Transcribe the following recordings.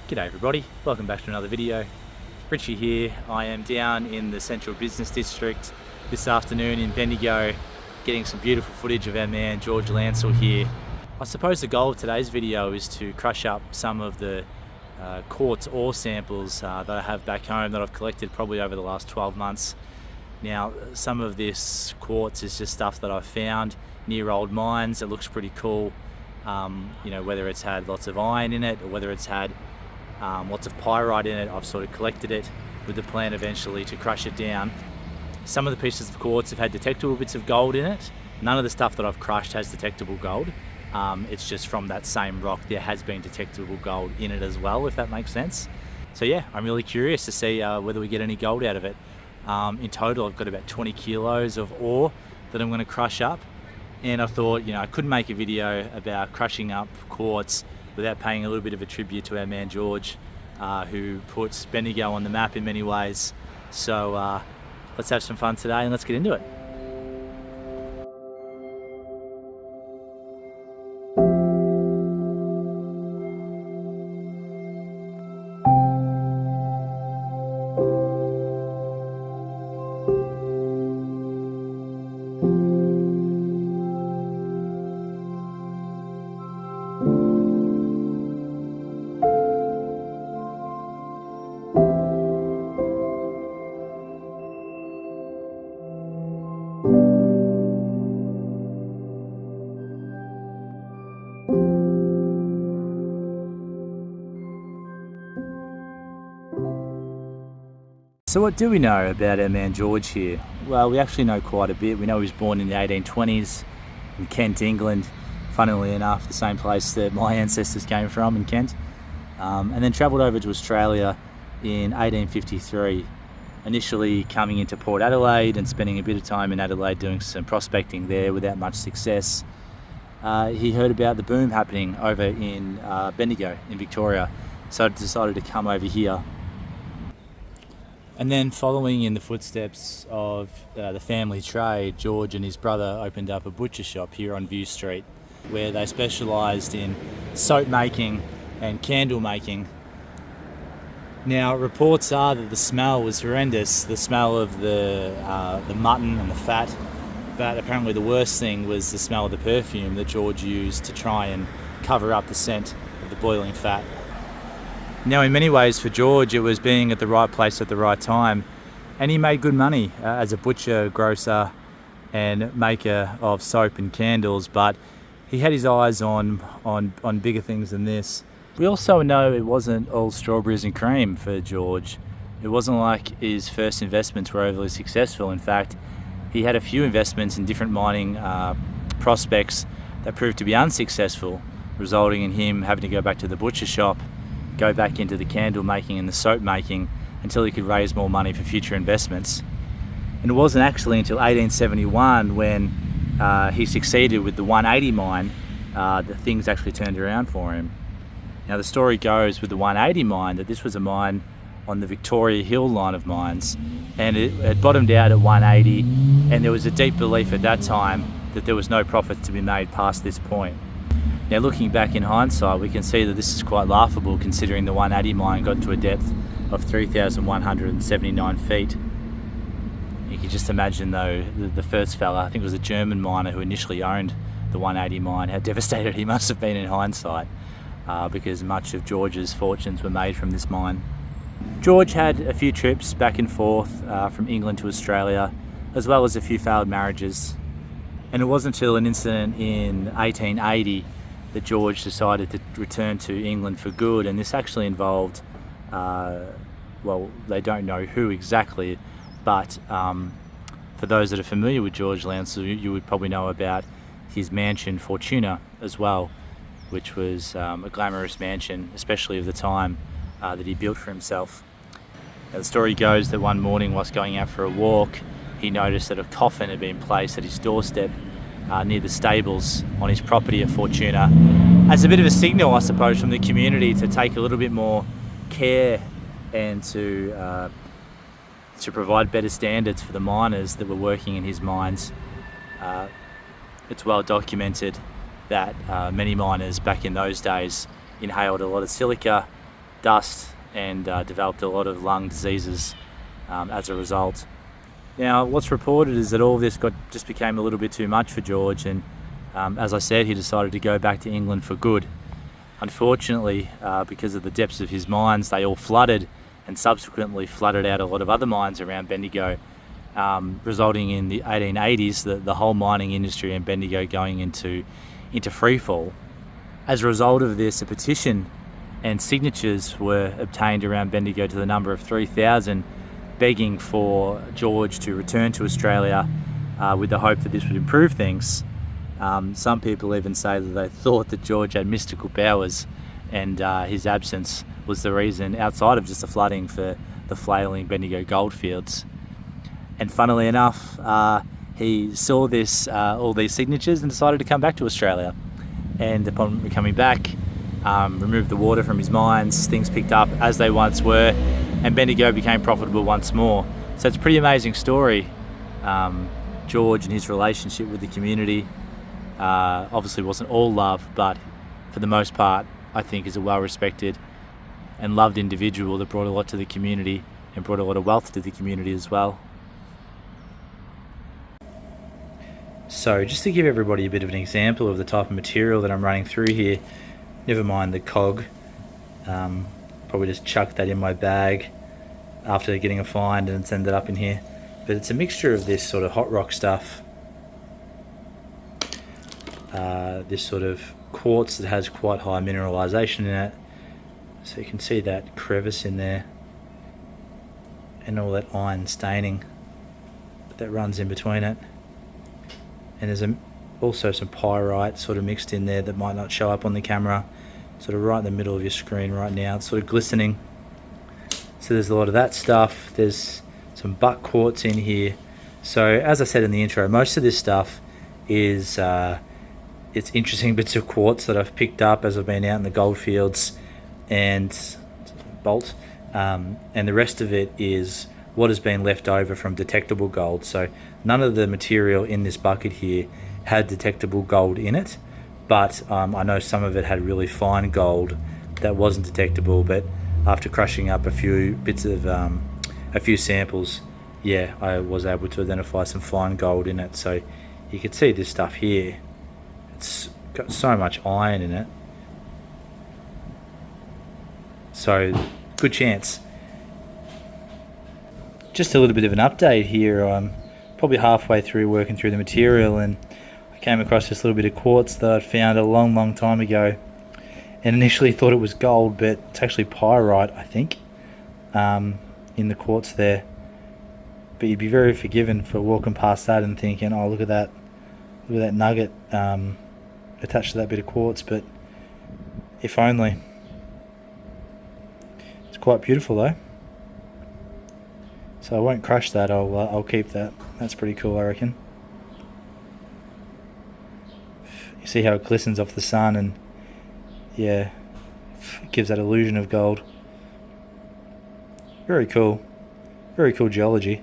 G'day everybody, welcome back to another video. Richie here. I am down in the Central Business District this afternoon in Bendigo, getting some beautiful footage of our man George Lansell here. I suppose the goal of today's video is to crush up some of the quartz ore samples that I have back home that I've collected probably over the last 12 months. Now, some of this quartz is just stuff that I've found near old mines. It looks pretty cool, whether it's had lots of iron in it or whether it's had lots of pyrite in it. I've sort of collected it with the plan eventually to crush it down. Some of the pieces of quartz have had detectable bits of gold in it. None of the stuff that I've crushed has detectable gold. It's just from that same rock there has been detectable gold in it as well, if that makes sense. So yeah, I'm really curious to see whether we get any gold out of it. In total, I've got about 20 kilos of ore that I'm going to crush up. And I thought, I couldn't make a video about crushing up quartz without paying a little bit of a tribute to our man George, who puts Bendigo on the map in many ways. So let's have some fun today and let's get into it. So what do we know about our man George here? Well, we actually know quite a bit. We know he was born in the 1820s in Kent, England, funnily enough, the same place that my ancestors came from in Kent, and then travelled over to Australia in 1853, initially coming into Port Adelaide and spending a bit of time in Adelaide doing some prospecting there without much success. He heard about the boom happening over in Bendigo in Victoria, so decided to come over here. And then following in the footsteps of the family trade, George and his brother opened up a butcher shop here on View Street, where they specialised in soap making and candle making. Now, reports are that the smell was horrendous, the smell of the mutton and the fat, but apparently the worst thing was the smell of the perfume that George used to try and cover up the scent of the boiling fat. Now, in many ways for George, it was being at the right place at the right time, and he made good money as a butcher, grocer and maker of soap and candles, but he had his eyes on bigger things than this. We also know it wasn't all strawberries and cream for George. It wasn't like his first investments were overly successful. In fact, he had a few investments in different mining prospects that proved to be unsuccessful, resulting in him having to go back to the butcher shop, go back into the candle making and the soap making until he could raise more money for future investments. And it wasn't actually until 1871 when he succeeded with the 180 mine that things actually turned around for him. Now, the story goes with the 180 mine that this was a mine on the Victoria Hill line of mines, and it had bottomed out at 180, and there was a deep belief at that time that there was no profit to be made past this point. Now, looking back in hindsight, we can see that this is quite laughable considering the 180 mine got to a depth of 3,179 feet. You can just imagine though, the first fella, I think it was a German miner who initially owned the 180 mine, how devastated he must have been in hindsight, because much of George's fortunes were made from this mine. George had a few trips back and forth from England to Australia, as well as a few failed marriages. And it wasn't until an incident in 1880 that George decided to return to England for good, and this actually involved, well, they don't know who exactly, but for those that are familiar with George Lansell, you would probably know about his mansion Fortuna as well, which was a glamorous mansion, especially of the time, that he built for himself. Now, the story goes that one morning whilst going out for a walk, he noticed that a coffin had been placed at his doorstep near the stables on his property at Fortuna, as a bit of a signal, I suppose, from the community to take a little bit more care and to provide better standards for the miners that were working in his mines. It's well documented that many miners back in those days inhaled a lot of silica dust and developed a lot of lung diseases as a result. Now, what's reported is that all this just became a little bit too much for George, and as I said, he decided to go back to England for good. Unfortunately, because of the depths of his mines, they all flooded and subsequently flooded out a lot of other mines around Bendigo, resulting in the 1880s the whole mining industry in Bendigo going into freefall. As a result of this, a petition and signatures were obtained around Bendigo to the number of 3,000, begging for George to return to Australia with the hope that this would improve things. Some people even say that they thought that George had mystical powers and his absence was the reason, outside of just the flooding, for the flailing Bendigo goldfields. And funnily enough, he saw all these signatures and decided to come back to Australia. And upon coming back, removed the water from his mines, things picked up as they once were, and Bendigo became profitable once more. So it's a pretty amazing story. George and his relationship with the community obviously wasn't all love, but for the most part, I think is a well-respected and loved individual that brought a lot to the community and brought a lot of wealth to the community as well. So just to give everybody a bit of an example of the type of material that I'm running through here, never mind the cog, probably just chucked that in my bag after getting a find and it's ended up in here. But it's a mixture of this sort of hot rock stuff, this sort of quartz that has quite high mineralization in it, so you can see that crevice in there and all that iron staining that runs in between it. And there's also some pyrite sort of mixed in there that might not show up on the camera, sort of right in the middle of your screen right now. It's sort of glistening. So there's a lot of that stuff. There's some butt quartz in here. So as I said in the intro, most of this stuff is it's interesting bits of quartz that I've picked up as I've been out in the goldfields and bolt, and the rest of it is what has been left over from detectable gold. So none of the material in this bucket here had detectable gold in it, but I know some of it had really fine gold that wasn't detectable, but after crushing up a few bits of a few samples, yeah, I was able to identify some fine gold in it. So you can see this stuff here, it's got so much iron in it, so good chance. Just a little bit of an update here. I'm probably halfway through working through the material and I came across this little bit of quartz that I'd found a long time ago, and initially thought it was gold, but it's actually pyrite, I think, in the quartz there. But you'd be very forgiven for walking past that and thinking, oh, look at that nugget attached to that bit of quartz. But if only. It's quite beautiful though. So I won't crush that, I'll keep that. That's pretty cool, I reckon. You see how it glistens off the sun, and yeah, it gives that illusion of gold. Very cool geology.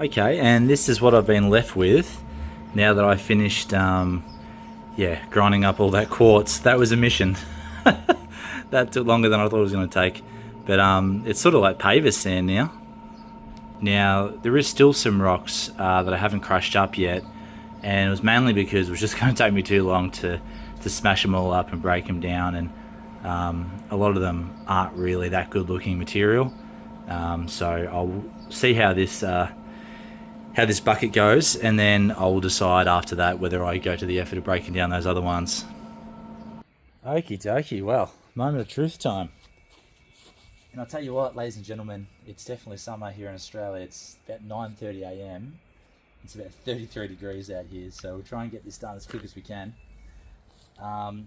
Okay, and this is what I've been left with now that I finished grinding up all that quartz. That was a mission. That took longer than I thought it was going to take. But it's sort of like paver sand now. Now, there is still some rocks that I haven't crushed up yet, and it was mainly because it was just going to take me too long to smash them all up and break them down, and a lot of them aren't really that good looking material. So I'll see how this bucket goes, and then I'll decide after that whether I go to the effort of breaking down those other ones. Okie dokie, well, moment of truth time. And I'll tell you what, ladies and gentlemen, it's definitely summer here in Australia. It's about 9:30 a.m. It's about 33 degrees out here, so we'll try and get this done as quick as we can.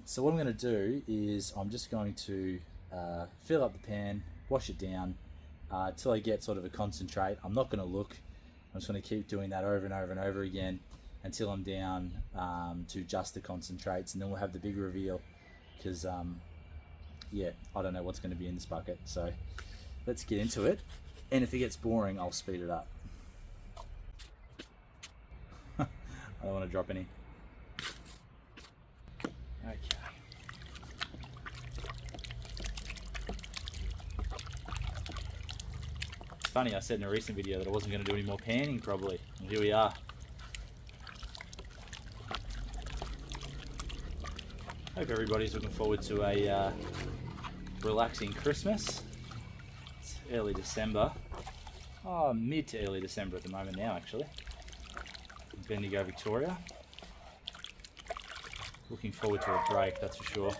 So what I'm going to do is I'm just going to fill up the pan, wash it down till I get sort of a concentrate. I'm not going to look. I'm just going to keep doing that over and over and over again until I'm down to just the concentrates, and then we'll have the big reveal, because I don't know what's going to be in this bucket. So let's get into it, and if it gets boring, I'll speed it up. I don't want to drop any. Okay. funny, I said in a recent video that I wasn't going to do any more panning probably, and here we are. Hope everybody's looking forward to a relaxing Christmas. It's early December. Oh, mid to early December at the moment now, actually. In Bendigo, Victoria. Looking forward to a break, that's for sure.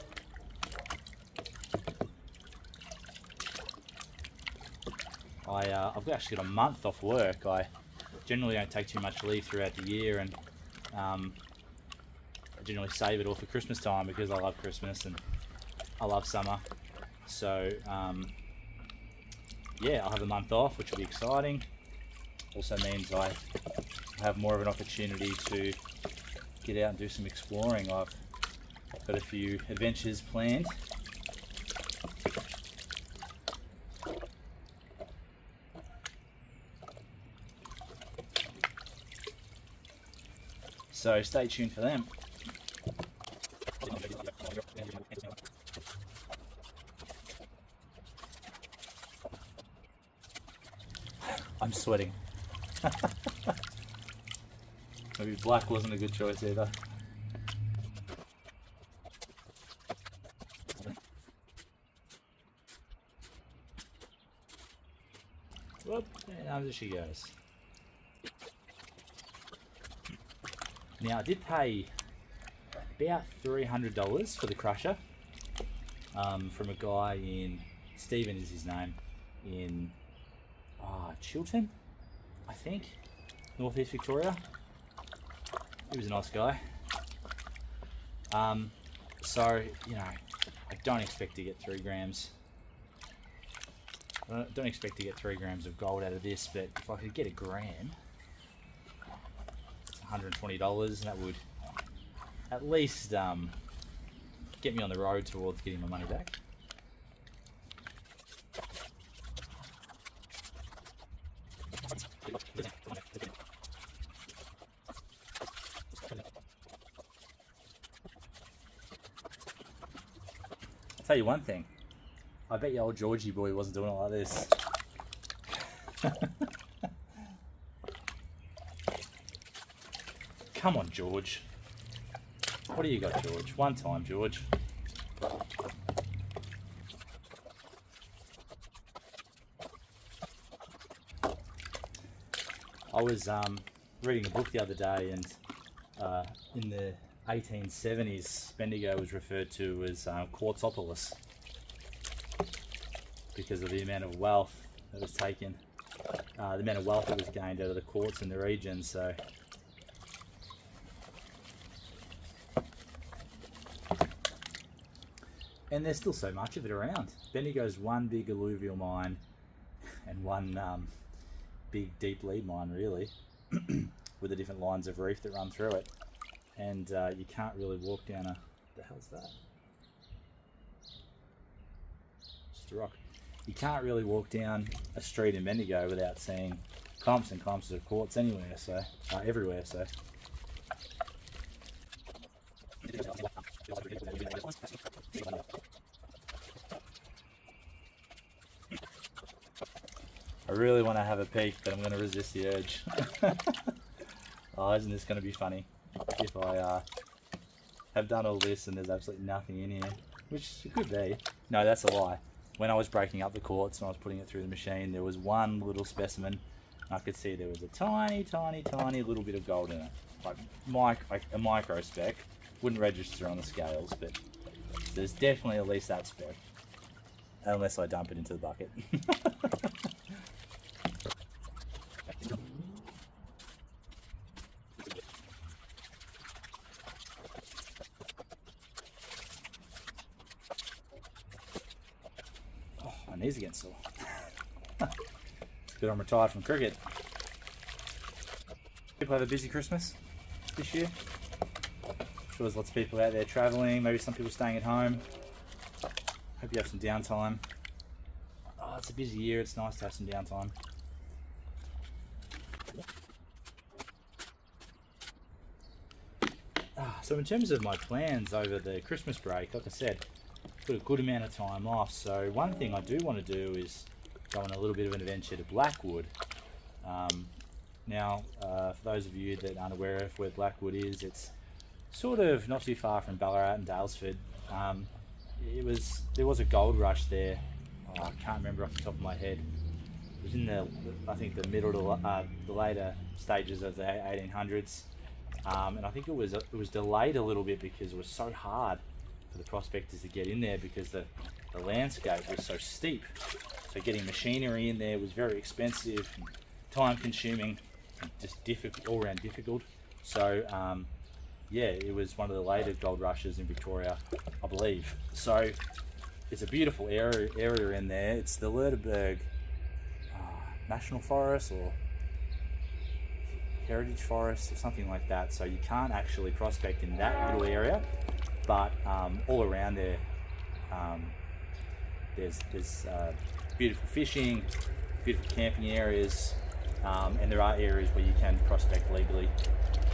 I've actually got a month off work. I generally don't take too much leave throughout the year, and I generally save it all for Christmas time because I love Christmas and I love summer. So yeah, I'll have a month off, which will be exciting. Also means I have more of an opportunity to get out and do some exploring. I've got a few adventures planned. So stay tuned for them. I'm sweating. Maybe black wasn't a good choice either. Whoop, and there she goes. Now I did pay about $300 for the crusher from a guy in, Stephen is his name, in Chiltern, I think, northeast Victoria. He was a nice guy. So, you know, I don't expect to get 3 grams. I don't expect to get 3 grams of gold out of this, but if I could get a gram, it's $120, and that would at least get me on the road towards getting my money back. I'll tell you one thing, I bet your old Georgie boy wasn't doing it like this. Come on, George. What do you got, George? One time, George. I was reading a book the other day, and in the 1870s, Bendigo was referred to as Quartopolis because of the amount of wealth that was taken, the amount of wealth that was gained out of the quartz in the region. So and there's still so much of it around. Bendigo's one big alluvial mine and one big deep lead mine, really, with the different lines of reef that run through it. And you can't really walk down a... the hell's that? Just a rock. You can't really walk down a street in Bendigo without seeing clumps and clumps of quartz anywhere, so everywhere. So I really want to have a peek, but I'm going to resist the urge. Oh, isn't this going to be funny if I have done all this and there's absolutely nothing in here, which it could be. No, that's a lie. When I was breaking up the quartz and I was putting it through the machine, there was one little specimen. I could see there was a tiny little bit of gold in it, like a micro speck. Wouldn't register on the scales, but there's definitely at least that speck, unless I dump it into the bucket. Oh, my knees are getting sore. It's good I'm retired from cricket. People have a busy Christmas this year. I'm sure there's lots of people out there travelling, maybe some people staying at home. Hope you have some downtime. Oh, it's a busy year, it's nice to have some downtime. So in terms of my plans over the Christmas break, like I said, I've got a good amount of time off. So one thing I do want to do is go on a little bit of an adventure to Blackwood. Now, for those of you that aren't aware of where Blackwood is, it's sort of not too far from Ballarat and Daylesford. There was a gold rush there. Oh, I can't remember off the top of my head. It was in I think the middle to the later stages of the 1800s, and I think it was delayed a little bit because it was so hard for the prospectors to get in there because the landscape was so steep. So getting machinery in there was very expensive, and time consuming, and just difficult, all around difficult. So yeah, it was one of the later gold rushes in Victoria, I believe. So it's a beautiful area in there. It's the Lerderberg National Forest or Heritage Forest or something like that. So you can't actually prospect in that little area, but all around there, there's beautiful fishing, beautiful camping areas, and there are areas where you can prospect legally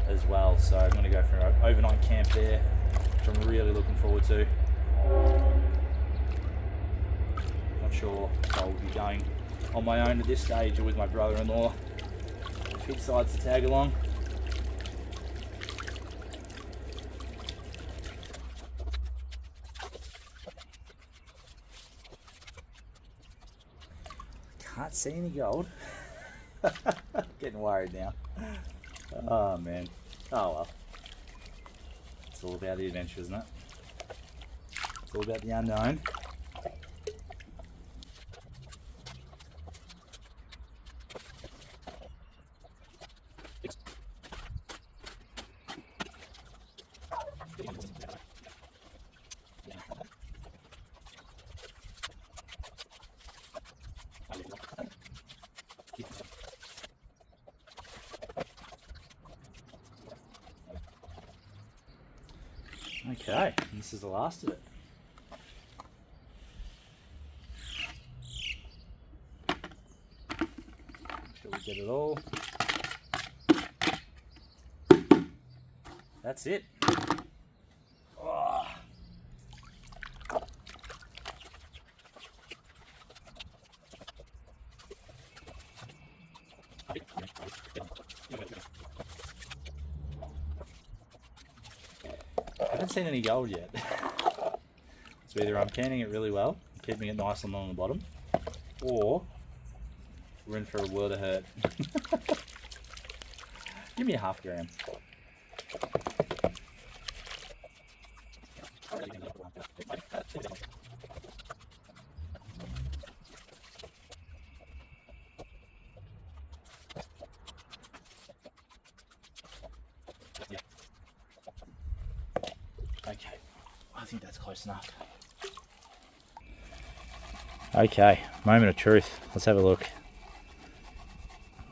as well. So I'm going to go for an overnight camp there, which I'm really looking forward to. Not sure if I'll be going on my own at this stage or with my brother-in-law if he decides to tag along. Can't see any gold. Getting worried now. Oh man. Oh well. It's all about the adventure, isn't it? It's all about the unknown. Okay, this is the last of it. Make sure we get it all. That's it. Oh. I haven't seen any gold yet. So either I'm canning it really well, keeping it nice and long on the bottom, or we're in for a world of hurt. Give me a half gram. Okay, I think that's close enough. Okay, moment of truth. Let's have a look.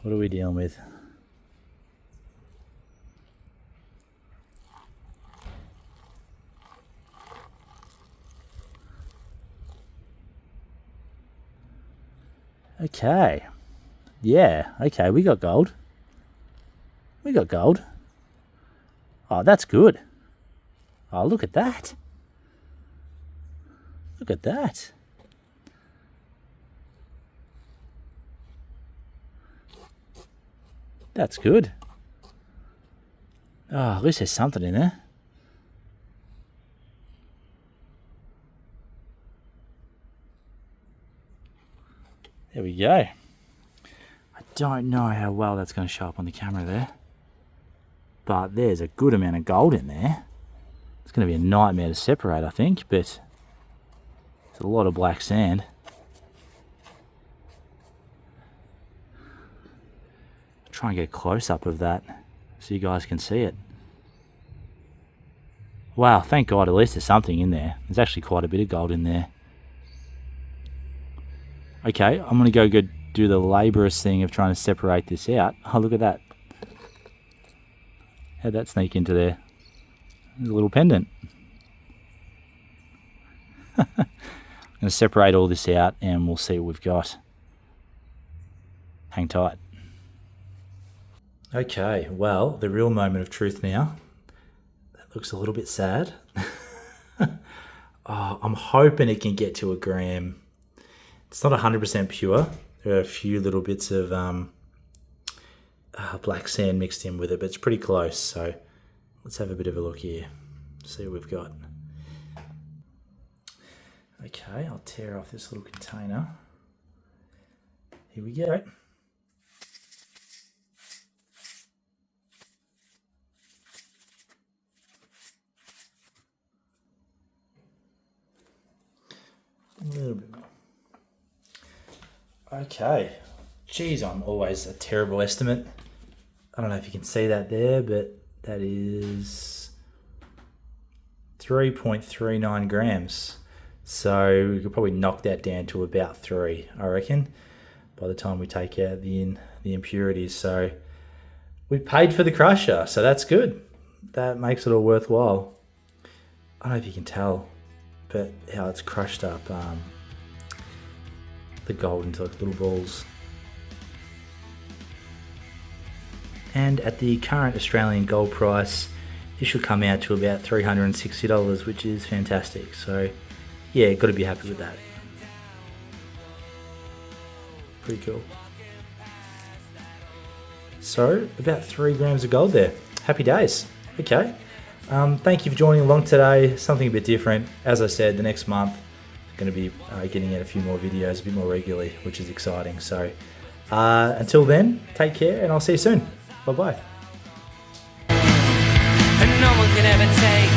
What are we dealing with? Okay. Yeah, okay, we got gold. We got gold. Oh, that's good. Oh, look at that. Look at that. That's good. Oh, at least there's something in there. There we go. I don't know how well that's going to show up on the camera there, but there's a good amount of gold in there. It's going to be a nightmare to separate, I think, but it's a lot of black sand. Try and get a close-up of that so you guys can see it. Wow, thank God, at least there's something in there. There's actually quite a bit of gold in there. Okay, I'm going to go do the laborious thing of trying to separate this out. Oh, look at that. How'd that sneak into there? There's a little pendant. I'm going to separate all this out and we'll see what we've got. Hang tight. Okay, well, the real moment of truth now. That looks a little bit sad. Oh, I'm hoping it can get to a gram. It's not 100% pure. There are a few little bits of black sand mixed in with it, but it's pretty close. So let's have a bit of a look here. See what we've got. Okay, I'll tear off this little container. Here we go. A little bit more. Okay. Geez, I'm always a terrible estimate. I don't know if you can see that there, but that is 3.39 grams. So we could probably knock that down to about 3, I reckon, by the time we take out the impurities. So we paid for the crusher, so that's good. That makes it all worthwhile. I don't know if you can tell, but how it's crushed up the gold into like little balls. And at the current Australian gold price, this should come out to about $360, which is fantastic. So yeah, got to be happy with that. Pretty cool. So about 3 grams of gold there. Happy days. Okay. Thank you for joining along today. Something a bit different. As I said, the next month I'm going to be getting out a few more videos a bit more regularly, which is exciting. So until then, take care and I'll see you soon. Bye bye. And no one can ever take